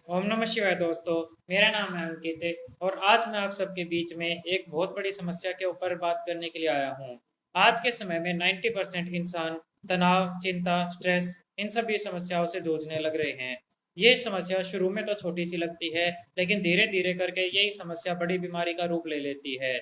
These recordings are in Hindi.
ओम नमः शिवाय दोस्तों। मेरा नाम है अंकित और आज मैं आप सबके बीच में एक बहुत बड़ी समस्या के ऊपर बात करने के लिए आया हूँ। आज के समय में 90% इंसान तनाव, चिंता, स्ट्रेस इन सभी समस्याओं से जूझने लग रहे हैं। ये समस्या शुरू में तो छोटी सी लगती है, लेकिन धीरे धीरे करके यही समस्या बड़ी बीमारी का रूप ले लेती है।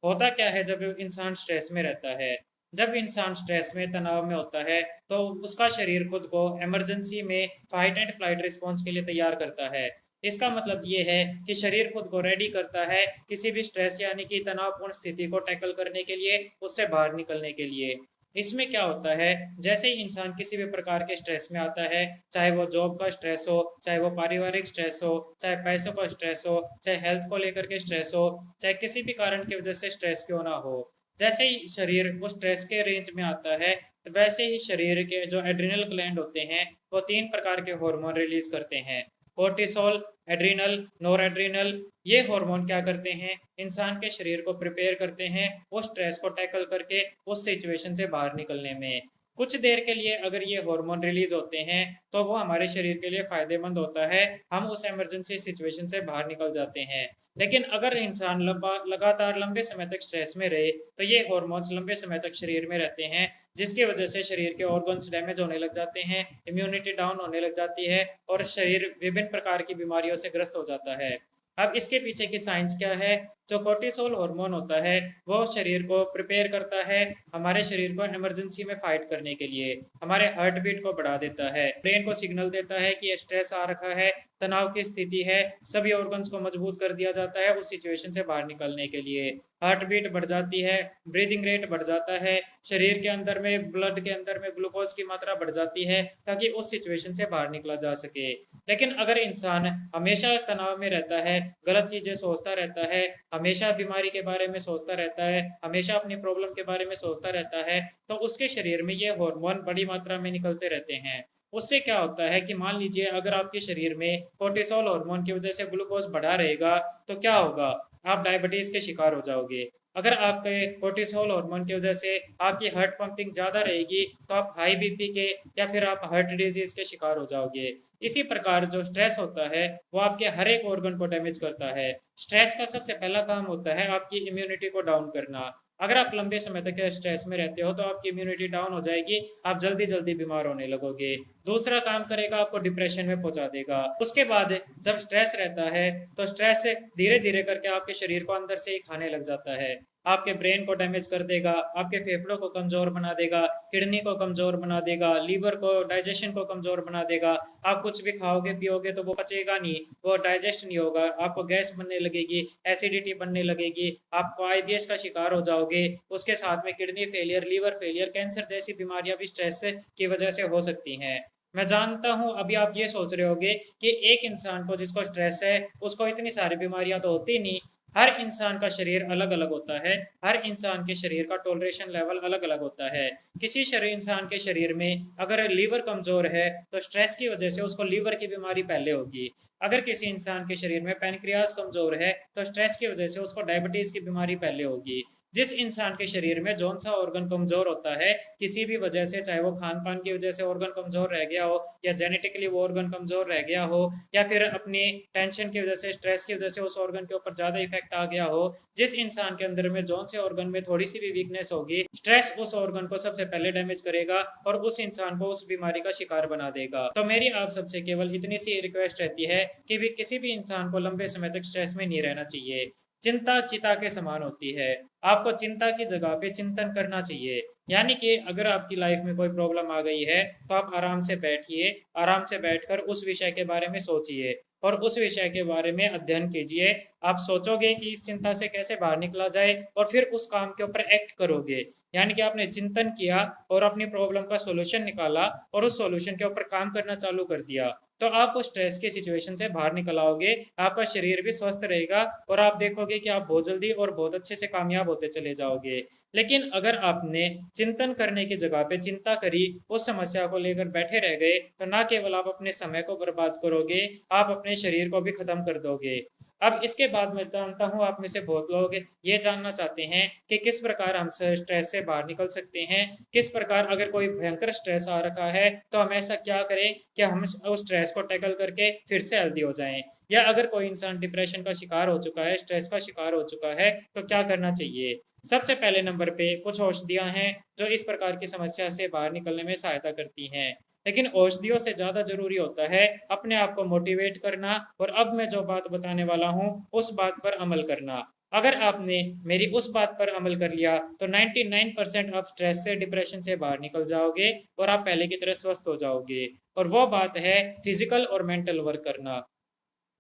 होता क्या है जब इंसान स्ट्रेस में रहता है? जब इंसान स्ट्रेस में, तनाव में होता है, तो उसका शरीर खुद को इमरजेंसी में फाइट एंड फ्लाइट रिस्पॉन्स के लिए तैयार करता है। इसका मतलब ये है कि शरीर खुद को रेडी करता है किसी भी स्ट्रेस यानी कि तनावपूर्ण स्थिति को टैकल करने के लिए, उससे बाहर निकलने के लिए। इसमें क्या होता है, जैसे ही इंसान किसी भी प्रकार के स्ट्रेस में आता है, चाहे वो जॉब का स्ट्रेस हो, चाहे वो पारिवारिक स्ट्रेस हो, चाहे पैसों का स्ट्रेस हो, चाहे हेल्थ को लेकर के स्ट्रेस हो, चाहे किसी भी कारण की वजह से स्ट्रेस क्यों ना हो, जैसे ही शरीर उस स्ट्रेस के रेंज में आता है, तो वैसे ही शरीर के जो एड्रिनल ग्लैंड होते हैं वो तीन प्रकार के हार्मोन रिलीज करते हैं। कोर्टिसोल, एड्रिनल, नोर एड्रिनल। ये हार्मोन क्या करते हैं, इंसान के शरीर को प्रिपेयर करते हैं उस स्ट्रेस को टैकल करके उस सिचुएशन से बाहर निकलने में। कुछ देर के लिए अगर ये हार्मोन रिलीज होते हैं तो वो हमारे शरीर के लिए फायदेमंद होता है, हम उस इमरजेंसी सिचुएशन से बाहर निकल जाते हैं। लेकिन अगर इंसान लगातार लंबे समय तक स्ट्रेस में रहे तो ये हार्मोन्स लंबे समय तक शरीर में रहते हैं, जिसकी वजह से शरीर के ऑर्गन्स डैमेज होने लग जाते हैं, इम्यूनिटी डाउन होने लग जाती है और शरीर विभिन्न प्रकार की बीमारियों से ग्रस्त हो जाता है। अब इसके पीछे की साइंस क्या है? जो कोर्टिसोल हार्मोन होता है वो शरीर को प्रिपेयर करता है हमारे शरीर को इमरजेंसी में फाइट करने के लिए, हमारे हार्ट बीट को बढ़ा देता है, ब्रेन को सिग्नल देता है कि स्ट्रेस आ रखा है, तनाव की स्थिति है, सभी ऑर्गन्स को मजबूत कर दिया जाता है उस सिचुएशन से बाहर निकलने के लिए। हार्ट बीट बढ़ जाती है, ब्रीदिंग रेट बढ़ जाता है, शरीर के अंदर में, ब्लड के अंदर में ग्लूकोज की मात्रा बढ़ जाती है ताकि उस सिचुएशन से बाहर निकला जा सके। लेकिन अगर इंसान हमेशा तनाव में रहता है, गलत चीजें सोचता रहता है, हमेशा बीमारी के बारे में सोचता रहता है, हमेशा अपनी प्रॉब्लम के बारे में सोचता रहता है, तो उसके शरीर में ये हार्मोन बड़ी मात्रा में निकलते रहते हैं। उससे क्या होता है कि मान लीजिए अगर आपके शरीर में कोर्टिसोल हार्मोन की वजह से ग्लूकोज बढ़ा रहेगा तो क्या होगा, आप डायबिटीज के शिकार हो जाओगे। अगर आपके कोर्टिसोल हार्मोन की वजह से आपकी हार्ट पंपिंग ज्यादा रहेगी तो आप हाई बीपी के या फिर आप हार्ट डिजीज के शिकार हो जाओगे। इसी प्रकार जो स्ट्रेस होता है वो आपके हर एक ऑर्गन को डैमेज करता है। स्ट्रेस का सबसे पहला काम होता है आपकी इम्यूनिटी को डाउन करना। अगर आप लंबे समय तक स्ट्रेस में रहते हो तो आपकी इम्यूनिटी डाउन हो जाएगी, आप जल्दी जल्दी बीमार होने लगोगे। दूसरा काम करेगा, आपको डिप्रेशन में पहुंचा देगा। उसके बाद जब स्ट्रेस रहता है तो स्ट्रेस धीरे धीरे करके आपके शरीर को अंदर से ही खाने लग जाता है, आपके ब्रेन को डैमेज कर देगा, आपके फेफड़ों को कमजोर बना देगा, किडनी को कमजोर बना देगा, लीवर को, डाइजेशन को कमजोर बना देगा। आप कुछ भी खाओगे पियोगे तो वो पचेगा नहीं, वो डाइजेस्ट नहीं होगा, आपको गैस बनने लगेगी, एसिडिटी बनने लगेगी, आपको आईबीएस का शिकार हो जाओगे। उसके साथ में kidney failure, liver failure, cancer जैसी बीमारियां भी स्ट्रेस की वजह से हो सकती हैं। मैं जानता हूं अभी आप ये सोच रहे होगे कि एक इंसान को जिसको स्ट्रेस है उसको इतनी सारी बीमारियां तो होती नहीं। हर इंसान का शरीर अलग अलग होता है, हर इंसान के शरीर का टॉलरेशन लेवल अलग अलग होता है। किसी शरीर इंसान के शरीर में अगर लीवर कमजोर है तो स्ट्रेस की वजह से उसको लीवर की बीमारी पहले होगी। अगर किसी इंसान के शरीर में पैनक्रियाज कमजोर है तो स्ट्रेस की वजह से उसको डायबिटीज की बीमारी पहले होगी। जिस इंसान के शरीर में जौन सा ऑर्गन कमजोर होता है किसी भी वजह से, चाहे वो खान पान की वजह से ऑर्गन कमजोर रह गया हो, या जेनेटिकली वो ऑर्गन कमजोर रह गया हो, या फिर अपनी टेंशन की वजह से, स्ट्रेस की वजह से उस ऑर्गन के ऊपर ज्यादा इफेक्ट आ गया हो, जिस इंसान के अंदर में जौन से ऑर्गन में थोड़ी सी भी वीकनेस होगी, स्ट्रेस उस ऑर्गन को सबसे पहले डैमेज करेगा और उस इंसान को उस बीमारी का शिकार बना देगा। तो मेरी आप सबसे केवल इतनी सी रिक्वेस्ट रहती है कि भी किसी भी इंसान को लंबे समय तक स्ट्रेस में नहीं रहना चाहिए। चिंता चिता के समान होती है, आपको चिंता की जगह पे चिंतन करना चाहिए। यानी कि अगर आपकी लाइफ में कोई प्रॉब्लम आ गई है तो आप आराम से बैठिए, आराम से बैठकर उस विषय के बारे में सोचिए और उस विषय के बारे में अध्ययन कीजिए। आप सोचोगे कि इस चिंता से कैसे बाहर निकला जाए और फिर उस काम के ऊपर एक्ट करोगे। यानी कि आपने चिंतन किया और अपनी प्रॉब्लम का सॉल्यूशन निकाला और उस सॉल्यूशन के ऊपर काम करना चालू कर दिया, तो आप उस स्ट्रेस की सिचुएशन से बाहर निकल आओगे, आपका शरीर भी स्वस्थ रहेगा और आप देखोगे कि आप बहुत जल्दी और बहुत अच्छे से कामयाब होते चले जाओगे। लेकिन अगर आपने चिंतन करने की जगह पे चिंता करी, उस समस्या को लेकर बैठे रह गए, तो ना केवल आप अपने समय को बर्बाद करोगे, आप अपने शरीर को भी खत्म कर दोगे। अब इसके बाद मैं जानता हूं आप में से बहुत लोग ये जानना चाहते हैं कि किस प्रकार हम स्ट्रेस से बाहर निकल सकते हैं, किस प्रकार अगर कोई भयंकर स्ट्रेस आ रखा है तो हम ऐसा क्या करें कि हम उस स्ट्रेस स्ट्रेस को टैकल करके फिर से हेल्दी हो जाएं। या अगर कोई इंसान डिप्रेशन का शिकार हो चुका है, स्ट्रेस का शिकार हो चुका है, तो क्या करना चाहिए? सबसे पहले नंबर पे कुछ औषधियां हैं जो इस प्रकार की समस्या से बाहर निकलने में सहायता करती हैं। लेकिन औषधियों से ज्यादा जरूरी होता है अपने आप को मोटिवेट करना और अब मैं जो बात बताने वाला हूँ उस बात पर अमल करना। अगर आपने मेरी उस बात पर अमल कर लिया तो 99% आप स्ट्रेस से, डिप्रेशन से बाहर निकल जाओगे और आप पहले की तरह स्वस्थ हो जाओगे। और वो बात है फिजिकल और मेंटल वर्क करना।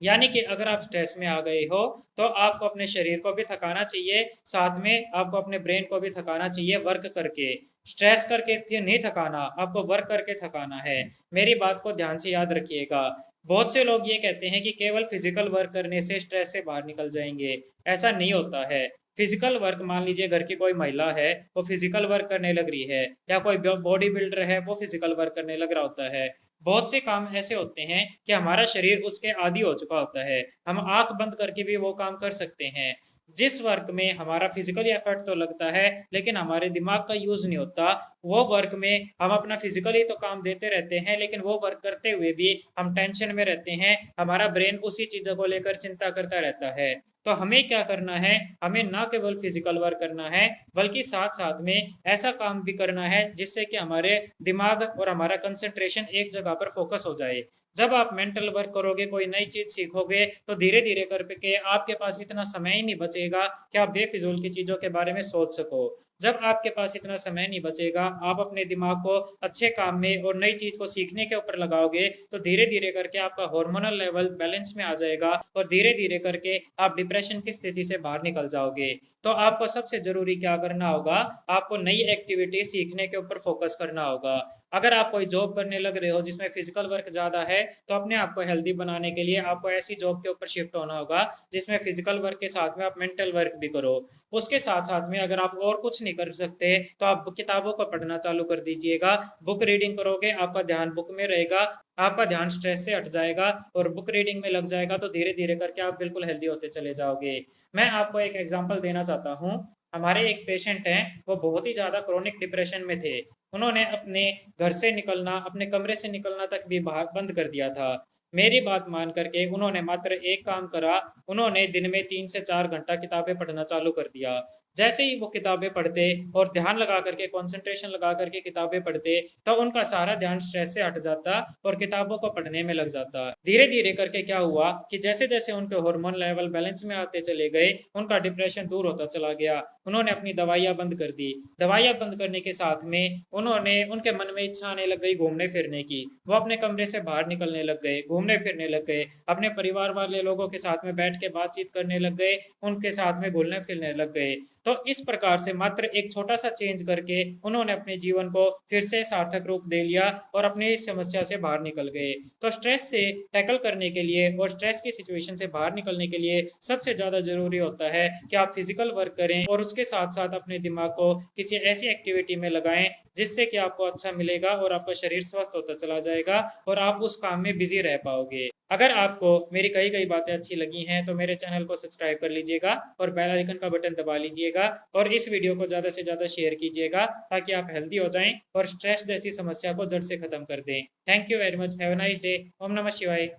यानी कि अगर आप स्ट्रेस में आ गए हो तो आपको अपने शरीर को भी थकाना चाहिए, साथ में आपको अपने ब्रेन को भी थकाना चाहिए वर्क करके। स्ट्रेस करके नहीं थकाना, आपको वर्क करके थकाना है। मेरी बात को ध्यान से याद रखिएगा। बहुत से लोग ये कहते हैं कि केवल फिजिकल वर्क करने से स्ट्रेस से बाहर निकल जाएंगे। ऐसा नहीं होता है। फिजिकल वर्क, मान लीजिए घर की कोई महिला है, वो फिजिकल वर्क करने लग रही है, या कोई बॉडी बिल्डर है, वो फिजिकल वर्क करने लग रहा होता है। बहुत से काम ऐसे होते हैं कि हमारा शरीर उसके आदी हो चुका होता है, हम आंख बंद करके भी वो काम कर सकते हैं। जिस वर्क में हमारा फिजिकली एफर्ट तो लगता है लेकिन हमारे दिमाग का यूज नहीं होता, वो वर्क में हम अपना फिजिकली तो काम देते रहते हैं लेकिन वो वर्क करते हुए भी हम टेंशन में रहते हैं, हमारा ब्रेन उसी चीजों को लेकर चिंता करता रहता है। तो हमें क्या करना है? हमें ना केवल फिजिकल वर्क करना है बल्कि साथ साथ में ऐसा काम भी करना है जिससे कि हमारे दिमाग और हमारा कंसंट्रेशन एक जगह पर फोकस हो जाए। जब आप मेंटल वर्क करोगे, कोई नई चीज सीखोगे, तो धीरे धीरे करके आपके पास इतना समय ही नहीं बचेगा कि आप बेफिजूल की चीजों के बारे में सोच सको। जब आपके पास इतना समय नहीं बचेगा, आप अपने दिमाग को अच्छे काम में और नई चीज को सीखने के ऊपर लगाओगे, तो धीरे धीरे करके आपका हार्मोनल लेवल बैलेंस में आ जाएगा और धीरे धीरे करके आप डिप्रेशन की स्थिति से बाहर निकल जाओगे। तो आपको सबसे जरूरी क्या करना होगा? आपको नई एक्टिविटी सीखने के ऊपर फोकस करना होगा। अगर आप कोई जॉब करने लग रहे हो जिसमें फिजिकल वर्क ज्यादा है, तो अपने आप को हेल्दी बनाने के लिए आपको ऐसी जॉब के ऊपर शिफ्ट होना होगा जिसमें फिजिकल वर्क के साथ में आप मेंटल वर्क भी करो। उसके साथ साथ में अगर आप और कुछ नहीं कर सकते तो आप किताबों को पढ़ना चालू कर दीजिएगा। बुक रीडिंग करोगे, आपका ध्यान बुक में रहेगा, आपका ध्यान स्ट्रेस से हट जाएगा और बुक रीडिंग में लग जाएगा, तो धीरे धीरे करके आप बिल्कुल हेल्दी होते चले जाओगे। मैं आपको एक एग्जांपल देना चाहता हूँ। हमारे एक पेशेंट हैं, वो बहुत ही ज्यादा क्रोनिक डिप्रेशन में थे। उन्होंने अपने घर से निकलना, अपने कमरे से निकलना तक भी बाहर बंद कर दिया था। मेरी बात मान करके उन्होंने मात्र एक काम करा, उन्होंने दिन में 3 से 4 घंटा किताबें पढ़ना चालू कर दिया। जैसे ही वो किताबें पढ़ते और ध्यान लगा करके, कंसंट्रेशन लगा करके किताबें पढ़ते, तो उनका सारा ध्यान स्ट्रेस से हट जाता और किताबों को पढ़ने में लग जाता। धीरे धीरे करके क्या हुआ कि जैसे जैसे उनके हार्मोन लेवल बैलेंस में आते चले गए, उनका डिप्रेशन दूर होता चला गया। उन्होंने अपनी दवाइयां बंद कर दी। दवाइयां बंद करने के साथ में उनके मन में इच्छा आने लग गई घूमने फिरने की। वो अपने कमरे से बाहर निकलने लग गए, घूमने फिरने लग गए, अपने परिवार वाले लोगों के साथ में बैठ के बातचीत करने लग गए, उनके साथ में घुलने फिरने लग गए। तो इस प्रकार से मात्र एक छोटा सा चेंज करके उन्होंने अपने जीवन को फिर से सार्थक रूप दे लिया और अपनी इस समस्या से बाहर निकल गए। तो स्ट्रेस से टैकल करने के लिए और स्ट्रेस की सिचुएशन से बाहर निकलने के लिए सबसे ज्यादा जरूरी होता है कि आप फिजिकल वर्क करें और उसके साथ साथ अपने दिमाग को किसी ऐसी एक्टिविटी में लगाएं जिससे कि आपको अच्छा मिलेगा और आपका शरीर स्वस्थ होता चला जाएगा और आप उस काम में बिजी रह पाओगे। अगर आपको मेरी कई कई बातें अच्छी लगी हैं तो मेरे चैनल को सब्सक्राइब कर लीजिएगा और बेल आइकन का बटन दबा लीजिएगा और इस वीडियो को ज़्यादा से ज़्यादा शेयर कीजिएगा ताकि आप हेल्दी हो जाएं और स्ट्रेस जैसी समस्या को जड़ से खत्म कर दें। Thank you very much. Have a nice day. ओम नमः शिवाय।